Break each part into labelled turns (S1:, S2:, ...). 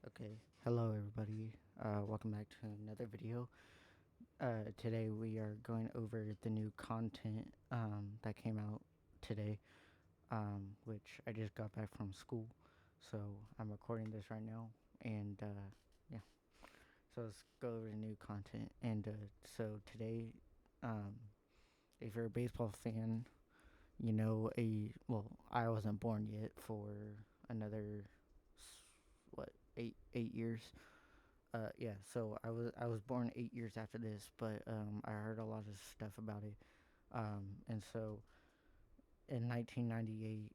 S1: Okay, hello everybody. Welcome back to another video. Today we are going over the new content that came out today, which I just got back from school, so I'm recording this right now. And yeah, so let's go over the new content. And so today, um, if you're a baseball fan, you know I wasn't born yet for another what 8 years. Yeah, so I was born 8 years after this, but I heard a lot of stuff about it. And so in 1998,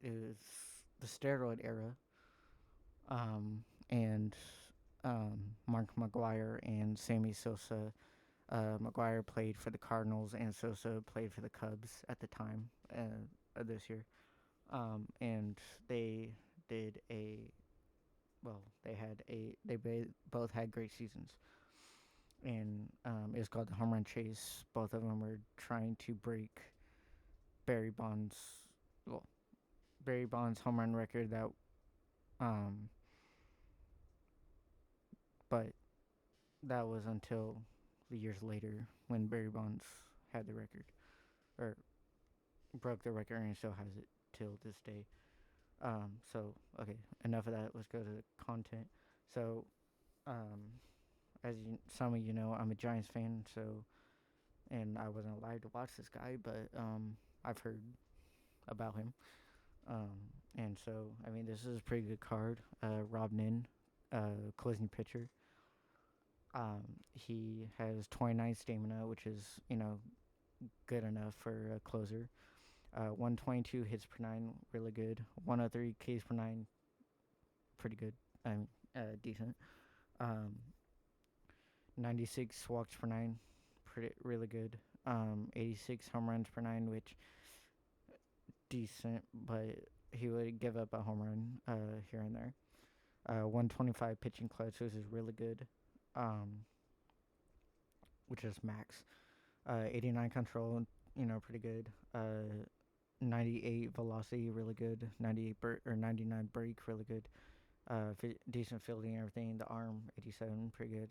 S1: it was the steroid era, and Mark McGuire and Sammy Sosa. McGuire played for the Cardinals, and Sosa played for the Cubs at the time of this year. And they did a they had both had great seasons, and it was called the home run chase. Both of them were trying to break Barry Bonds, well, Barry Bonds' home run record. Um, but that was until the years later when Barry Bonds had the record, or broke the record, and still has it till this day. So okay, enough of that. Let's go to the content. So, um, some of you know, I'm a Giants fan. So, and I wasn't allowed to watch this guy, but I've heard about him. And so, I mean, this is a pretty good card. Rob Nin, closing pitcher. He has 29 stamina, which is, good enough for a closer. 122 hits per nine, really good. 103 Ks per nine, pretty good. I mean, decent. Um, 96 walks per nine, really good. 86 home runs per nine, which decent, but he would give up a home run here and there. 125 pitching clutch, which is really good, um, which is max. 89 control, pretty good. 98 velocity, really good. 99 break, really good. Decent fielding and everything. The arm, 87, pretty good.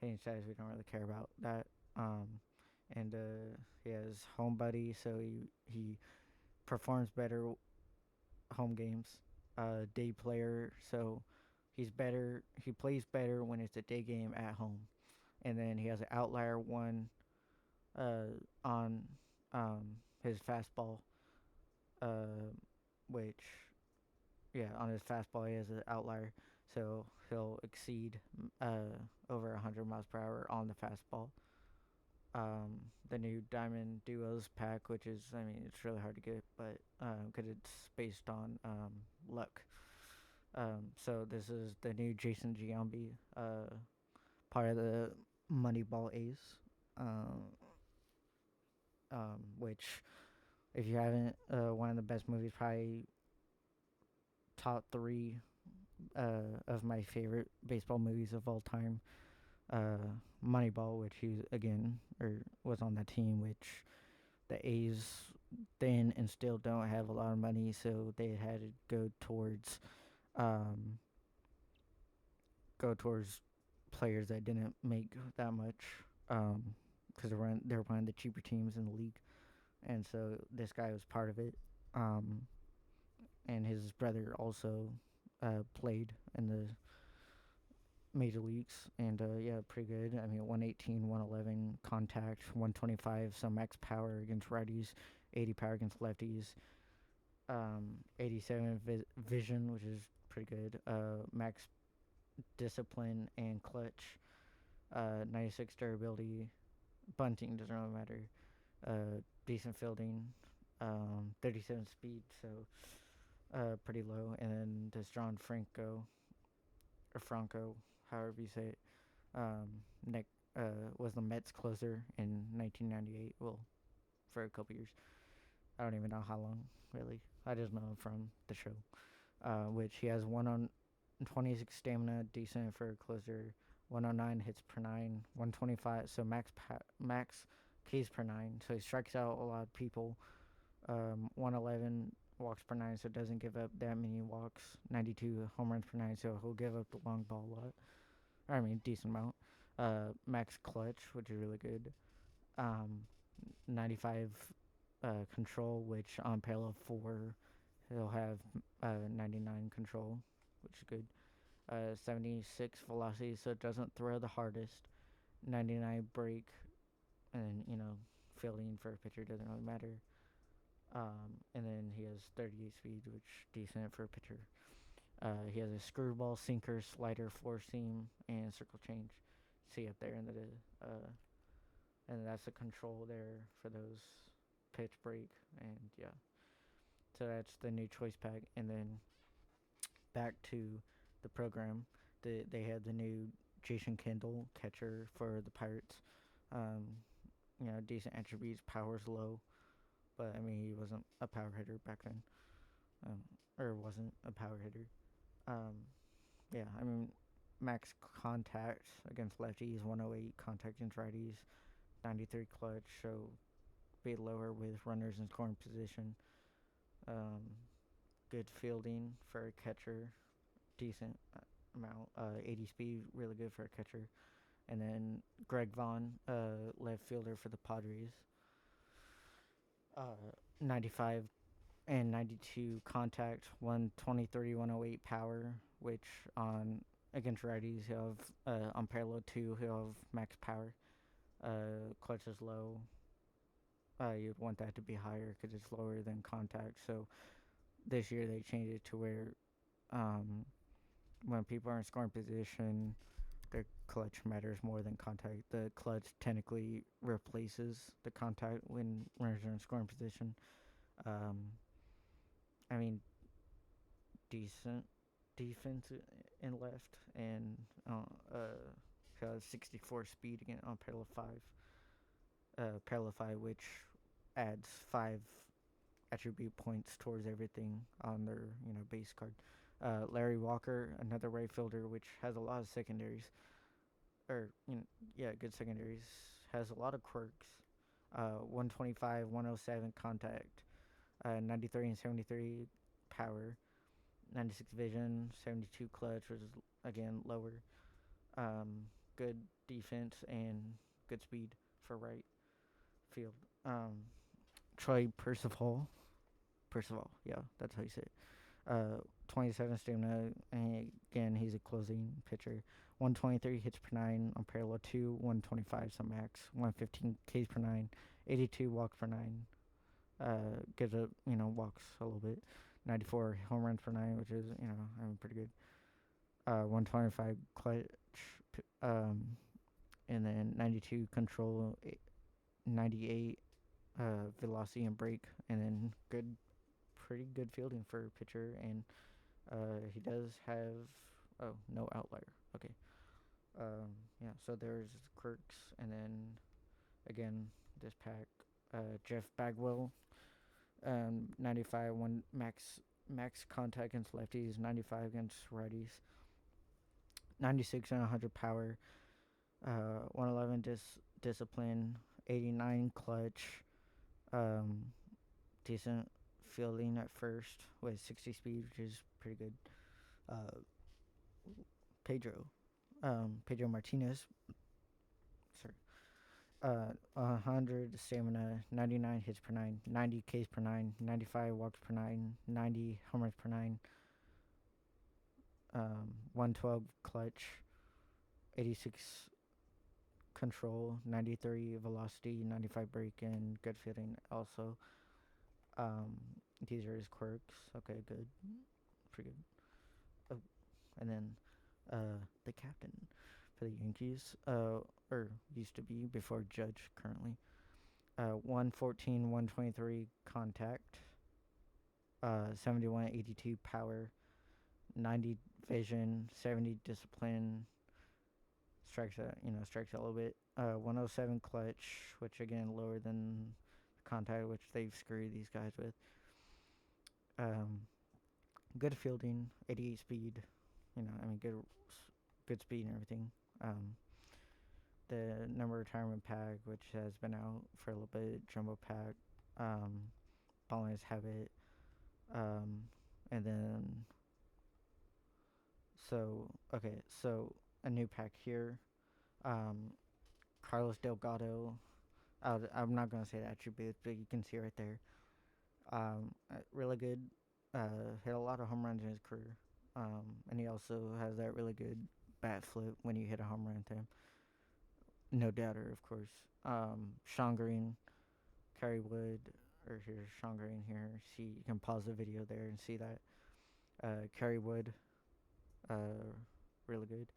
S1: Hitting status, we don't really care about that. And he has home buddy, so he performs better home games. Day player, so he's better. He plays better when it's a day game at home. And then he has an outlier one uh, on his fastball, uh, which on his fastball he has an outlier, so he'll exceed over 100 miles per hour on the fastball. The new Diamond Duos pack, which is, I mean, it's really hard to get, but because it's based on luck. So this is the new Jason Giambi, part of the Moneyball Ace, which, if you haven't, one of the best movies, probably top three of my favorite baseball movies of all time. Moneyball, which he again or was on that team, which the A's then and still don't have a lot of money, so they had to um, go towards players that didn't make that much, because they're one of the cheaper teams in the league, and so this guy was part of it. Um, and his brother also played in the major leagues, and yeah, pretty good. I mean, 118, 111 contact, 125 some max power against righties, 80 power against lefties, 87 vision, which is pretty good. Max discipline and clutch, 96 durability, bunting doesn't really matter. Decent fielding, 37 speed, so pretty low. And then this John Franco, or Franco, however you say it, Nick was the Mets closer in 1998. Well, for a couple years. I don't even know how long, really. I just know him from the show, which he has 126 stamina, decent for a closer. 109 hits per nine, 125, so max Ks per nine. So he strikes out a lot of people. 111 walks per nine, so doesn't give up that many walks. 92 home runs per nine, so he'll give up the long ball a lot. I mean, decent amount. Max clutch, which is really good. 95 control, which on parallel 4, he'll have 99 control, which is good. 76 velocity, so it doesn't throw the hardest. 99 break, and fielding for a pitcher doesn't really matter. And then he has 38 speed, which is decent for a pitcher. He has a screwball, sinker, slider, floor seam, and circle change. See up there in the and that's the control there for those pitch break, and yeah. So that's the new choice pack, and then back to the program. They had the new Jason Kendall catcher for the Pirates. Um, decent attributes, power's low, but I mean he wasn't a power hitter back then, um, or wasn't a power hitter. Um, yeah, I mean max contact against lefties, 108 contact against righties, 93 clutch, so be lower with runners in scoring position. Um, good fielding for a catcher, decent amount. 80 speed, really good for a catcher. And then Greg Vaughn, left fielder for the Padres. 95 and 92 contact, 123, 108 power, which on against righties he'll have on parallel 2 he'll have max power. Clutch is low. You'd want that to be higher because it's lower than contact. So this year they changed it to where um, when people are in scoring position, their clutch matters more than contact. The clutch technically replaces the contact when runners are in scoring position. Um, I mean, decent defense in left, and 64 speed again on parallel 5. Parallel 5, which adds 5 attribute points towards everything on their base card. Larry Walker, another right fielder, which has a lot of secondaries, or good secondaries. Has a lot of quirks. 125, 107 contact, 93 and 73 power, 96 vision, 72 clutch, which is again lower. Good defense and good speed for right field. Troy Percival, yeah, that's how you say it. 27 stamina, and again, he's a closing pitcher. 123 hits per 9 on parallel 2, 125 some max, 115 Ks per 9, 82 walks per 9. Gives up, walks a little bit. 94 home runs per 9, which is, I mean, pretty good. 125 clutch, and then 92 control, 98 velocity and break, and then pretty good fielding for a pitcher, and he does have no outlier. Okay. Yeah, so there's quirks, and then again this pack, Jeff Bagwell, 95 one max contact against lefties, 95 against righties, 96 and 100 power, 111 discipline, 89 clutch, decent fielding at first with 60 speed, which is pretty good. Pedro Martinez, sorry, 100 stamina, 99 hits per 9, 90 Ks per 9, 95 walks per 9, 90 homers per 9, 112 clutch, 86 control, 93 velocity, 95 break, and good fielding also. These are his quirks. Okay, good. Pretty good. Oh, and then the captain for the Yankees, or used to be before Judge currently. 114, 123 contact, 71, 82 power, 90 vision, 70 discipline. Strikes out a little bit. 107 clutch, which again lower than the contact, which they've screwed these guys with. Good fielding, 88 speed. Good speed and everything. The number retirement pack, which has been out for a little bit, jumbo pack, ball in his habit, Um, and then so a new pack here. Um, Carlos Delgado. I'm not gonna say the attributes, but you can see right there. Really good. Hit a lot of home runs in his career. And he also has that really good bat flip when you hit a home run with him. No doubter, of course. Sean Green, Kerry Wood, or here's Sean Green here. See, you can pause the video there and see that. Kerry Wood, really good.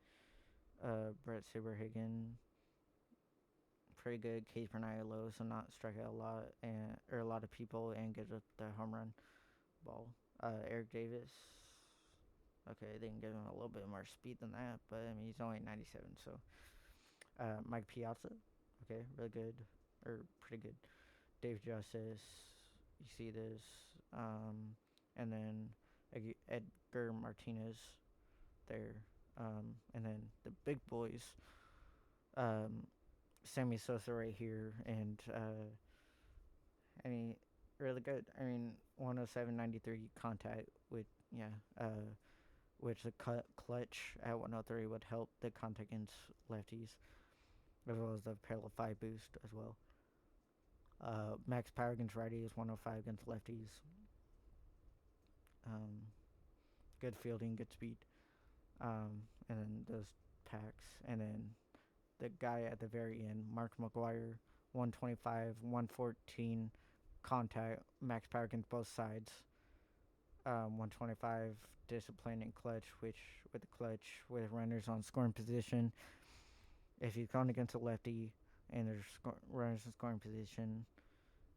S1: Brett Saberhagen, pretty good. Case per night low, so not strike out a lot and or a lot of people and get up the home run ball. Eric Davis. Okay, they can give him a little bit more speed than that, but I mean he's only 97. So Mike Piazza. Okay, really good or pretty good. Dave Justice. You see this, and then Edgar Martinez there, and then the big boys. Um, Sammy Sosa right here, and I mean, really good. I mean, 107.93 contact with yeah, which the clutch at 103 would help the contact against lefties, as well as the parallel 5 boost as well. Max power against righties, 105 against lefties. Um, Good fielding, good speed. And then those packs, and then the guy at the very end, Mark McGuire, 125, 114 contact, max power against both sides. 125 discipline and clutch, which with the clutch with runners on scoring position. If he's going against a lefty and there's runners in scoring position,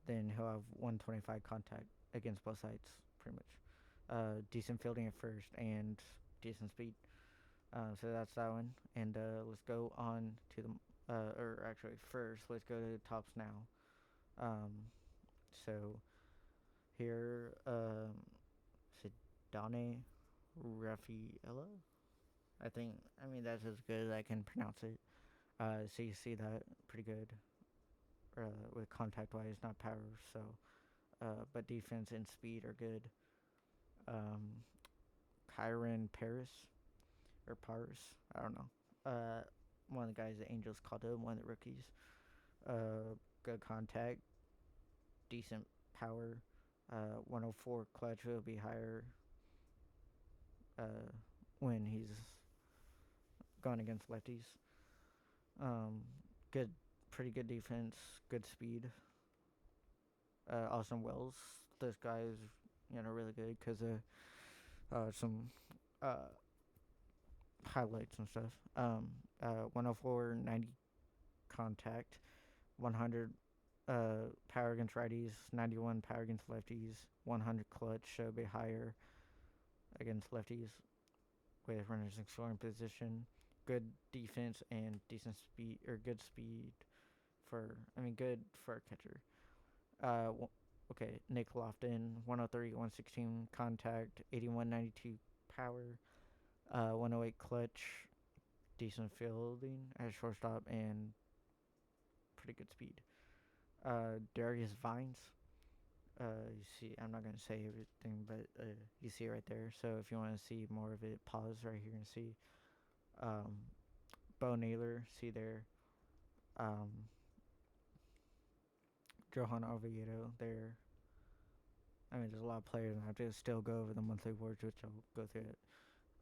S1: then he'll have 125 contact against both sides, pretty much. Decent fielding at first and decent speed. So that's that one. And let's go on to the, or actually first, let's go to the tops now. Um, so here, Sidane Raffaella. I mean, that's as good as I can pronounce it. So you see that pretty good with contact wise, not power. So, but defense and speed are good. Um, Kyron Paris or Paris, I don't know. One of the guys the Angels called him, one of the rookies. Good contact, decent power. 104 clutch will be higher uh, when he's going against lefties. Um, good, pretty good defense, good speed. Austin Wells, this guy is really good because of some uh, highlights and stuff. 104, 90 contact, 100 power against righties, 91 power against lefties, 100 clutch should be higher against lefties with runners in scoring position. Good defense and decent speed or good speed good for a catcher. Okay, Nick Lofton, 103, 116 contact, 81, 92 power, 108 clutch, decent fielding at shortstop, and pretty good speed. Darius Vines. You see, I'm not gonna say everything, but you see it right there. So if you want to see more of it, pause right here and see. Um, Bo Naylor, see there. Um, Johan Oviedo there. I mean, there's a lot of players, and I have to still go over the monthly awards, which I'll go through it.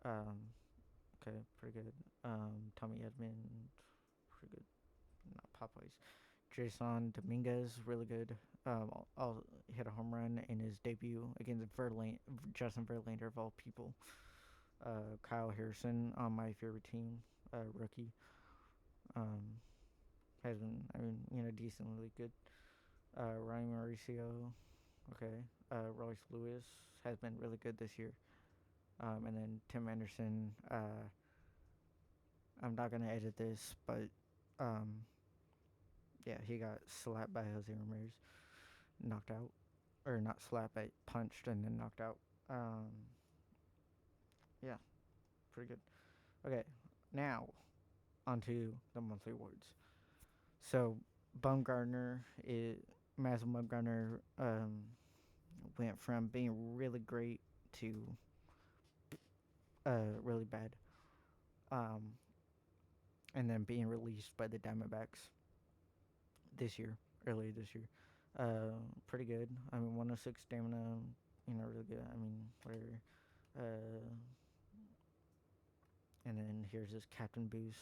S1: Um, okay, pretty good. Tommy Edmond, pretty good. Not Popeyes. Jason Dominguez, really good. I'll hit a home run in his debut against Justin Verlander of all people. Kyle Harrison on my favorite team, rookie. Um, has been, decently good. Ryan Mauricio, okay. Royce Lewis has been really good this year. And then Tim Anderson. I'm not gonna edit this, but um, yeah, he got slapped by Jose Ramirez, knocked out, or not slapped, but punched and then knocked out. Yeah, pretty good. Okay, now onto the monthly awards. So Bumgarner is Mason Bumgarner went from being really great to really bad. Um, and then being released by the Diamondbacks this year, earlier this year. Pretty good. I mean, 106 stamina, really good. I mean, whatever. Uh, and then here's his captain boost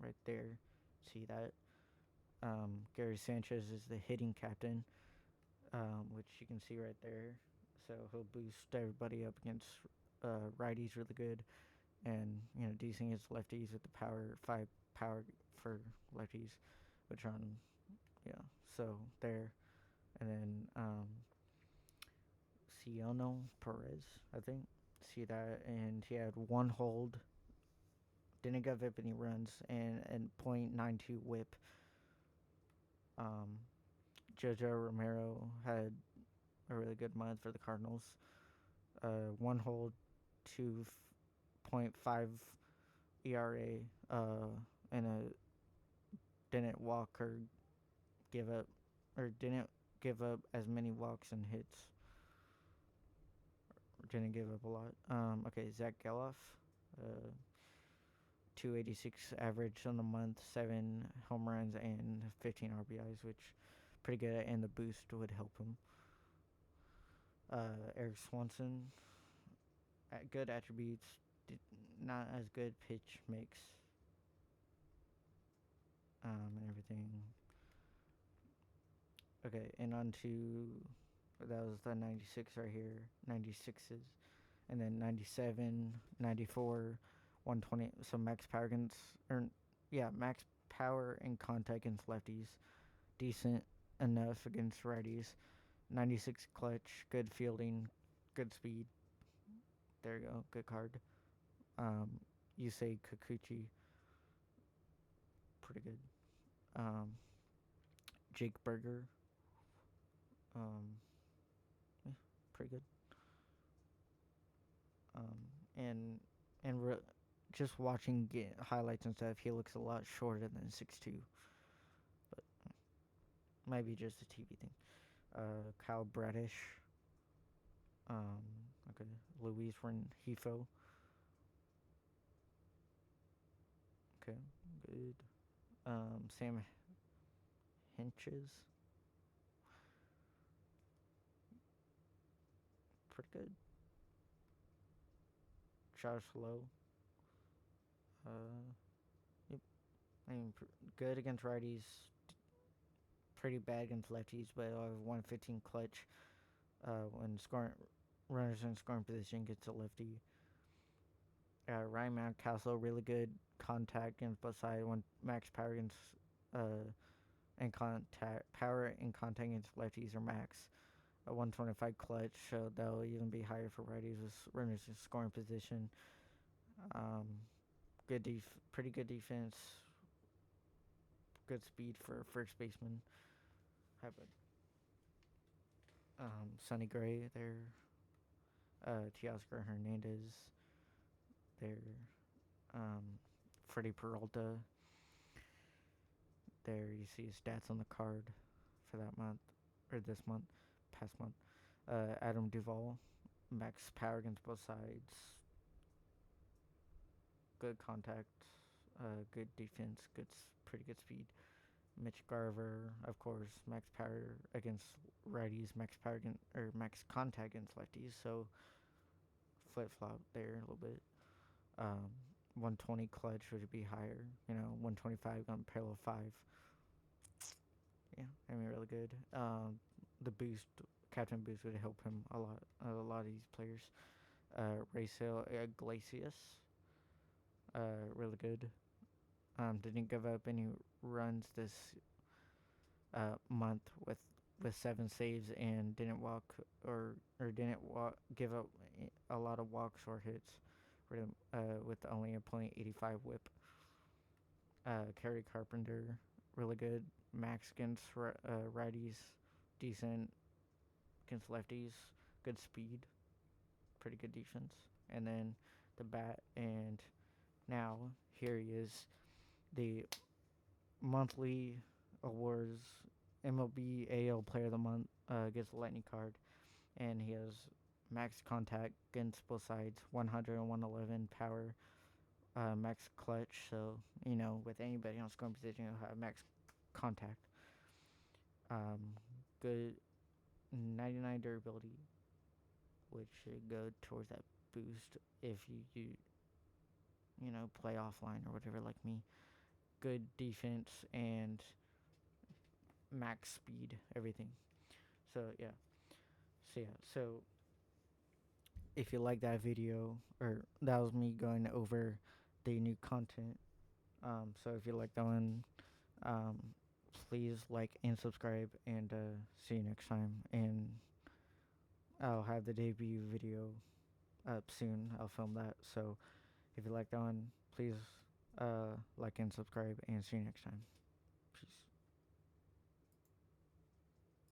S1: right there. See that? Gary Sanchez is the hitting captain, which you can see right there. So he'll boost everybody up against righties really good, and decent against lefties with the power for lefties, which on yeah. So there, and then Ciano Perez, I think. See that, and he had one hold, didn't give up any runs, and .92 WHIP. Um, Jojo Romero had a really good month for the Cardinals. One hold, 2.5 ERA, and didn't walk or give up, or didn't give up as many walks and hits. Didn't give up a lot. Okay, Zach Geloff, uh, 286 average on the month, 7 home runs and 15 RBIs, which pretty good, and the boost would help him. Eric Swanson, good attributes, not as good pitch mix, and everything. Okay, and on to that was the 96 right here, 96s, and then 97, 94, 120. So max power against, or yeah, max power and contact against lefties, decent enough against righties. 96 clutch, good fielding, good speed. There you go, good card. Um, Yusei Kikuchi, pretty good. Um, Jake Berger, um, yeah, pretty good. Um, and just watching highlights and stuff, he looks a lot shorter than 6'2", but maybe just a TV thing. Kyle Bradish, um, okay, Luis Rengifo, okay, good. Sam Hinches, pretty good. Josh Lowe, uh, yep, I mean, good against righties, pretty bad against lefties, but 115 clutch. When scoring runners in scoring position gets a lefty. Ryan Mountcastle, really good contact against both sides. One max power against and contact against lefties or max. A 125 clutch, so that'll even be higher for righties with runners in scoring position. Um, pretty good defense. Good speed for first baseman. Have Sonny Gray there. Teoscar Hernandez there. Um, Freddie Peralta. There you see his stats on the card for that month, or this month, past month. Adam Duvall, max power against both sides. Good contact, good defense, pretty good speed. Mitch Garver, of course, max power against righties, max contact against lefties. So flip flop there a little bit. Um, 120 clutch would be higher. 125 on parallel five. Yeah, I mean really good. The boost, captain boost would help him a lot. A lot of these players. Racel Iglesias, really good. Didn't give up any runs this month with 7 saves, and didn't walk or didn't give up a lot of walks or hits with only a .85 whip. Kerry Carpenter, really good. Max against righties, decent against lefties, good speed, pretty good defense. And then the bat, and now here he is, the monthly awards. MLB AL Player of the Month gets a lightning card. and he has max contact against both sides, 100 and 111 power, max clutch. So with anybody on scoring position, he'll have max contact. Good 99 durability, which should go towards that boost if you play offline or whatever like me. Good defense and max speed, everything. So yeah. So if you like that video, or that was me going over the new content. So if you like that one, um, please like and subscribe, and see you next time. And I'll have the debut video up soon. I'll film that. So if you like that one, please like and subscribe, and see you next time.